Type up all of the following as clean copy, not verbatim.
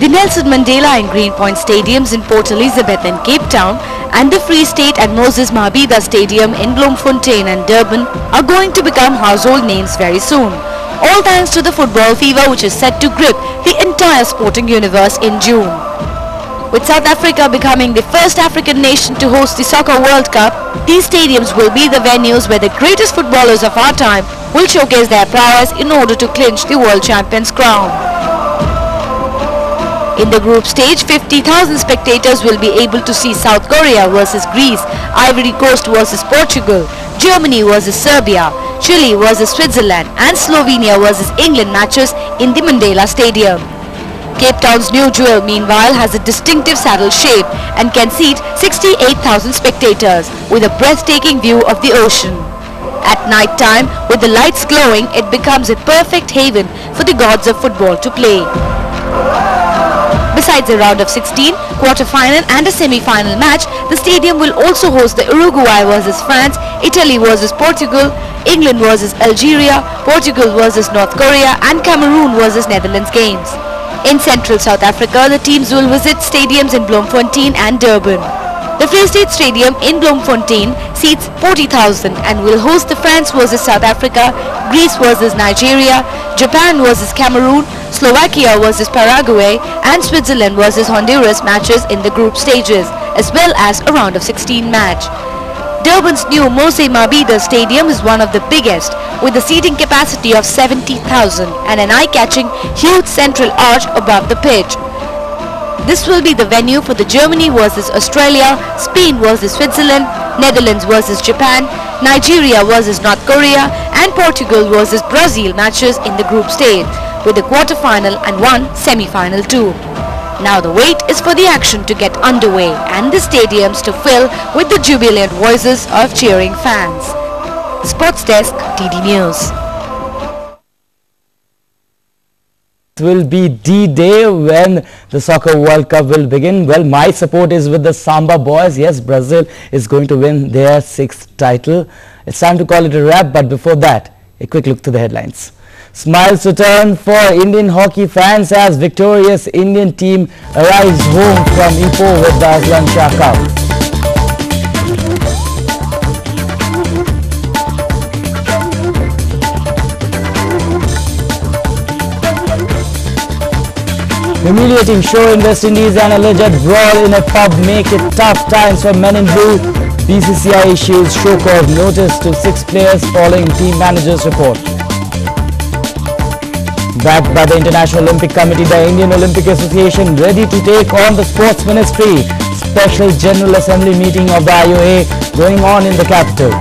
The Nelson Mandela and Greenpoint Stadiums in Port Elizabeth and Cape Town and the Free State and Moses Mabhida Stadium in Bloemfontein and Durban are going to become household names very soon. All thanks to the football fever which is set to grip the entire sporting universe in June. With South Africa becoming the first African nation to host the Soccer World Cup, these stadiums will be the venues where the greatest footballers of our time will showcase their prowess in order to clinch the world champion's crown. In the group stage, 50,000 spectators will be able to see South Korea versus Greece, Ivory Coast versus Portugal, Germany versus Serbia, Chile versus Switzerland and Slovenia versus England matches in the Mandela Stadium. Cape Town's new jewel, meanwhile, has a distinctive saddle shape and can seat 68,000 spectators with a breathtaking view of the ocean. At night time, with the lights glowing, it becomes a perfect haven for the gods of football to play. Besides a round of 16, quarter-final and a semi-final match, the stadium will also host the Uruguay versus France, Italy versus Portugal, England versus Algeria, Portugal versus North Korea and Cameroon versus Netherlands games. In central South Africa, the teams will visit stadiums in Bloemfontein and Durban. The Free State Stadium in Bloemfontein seats 40,000 and will host the France versus South Africa, Greece versus Nigeria, Japan versus Cameroon, Slovakia versus Paraguay and Switzerland versus Honduras matches in the group stages, as well as a round of 16 match. Durban's new Moses Mabhida Stadium is one of the biggest, with a seating capacity of 70,000 and an eye-catching huge central arch above the pitch. This will be the venue for the Germany versus Australia, Spain versus Switzerland, Netherlands versus Japan, Nigeria versus North Korea and Portugal versus Brazil matches in the group stage, with a quarter-final and one semi-final too. Now the wait is for the action to get underway and the stadiums to fill with the jubilant voices of cheering fans. Sports Desk, TD News. It will be D-Day when the Soccer World Cup will begin. Well, my support is with the Samba boys. Yes, Brazil is going to win their 6th title. It's time to call it a wrap, but before that, a quick look to the headlines. Smiles return for Indian hockey fans as victorious Indian team arrives home from Ipoh with the Aslan Shah Cup. Humiliating show in West Indies and alleged brawl in a pub make it tough times for men in blue. BCCI issues show cause notice to 6 players following team manager's report. Backed by the International Olympic Committee, the Indian Olympic Association ready to take on the Sports Ministry. Special General Assembly meeting of the IOA going on in the capital.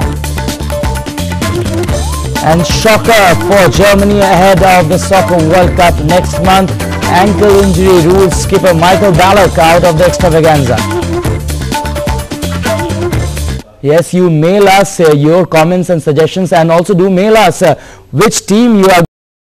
And shocker for Germany ahead of the Soccer World Cup next month. Ankle injury rules skipper Michael Ballack out of the extravaganza. Yes, you mail us your comments and suggestions, and also do mail us which team you are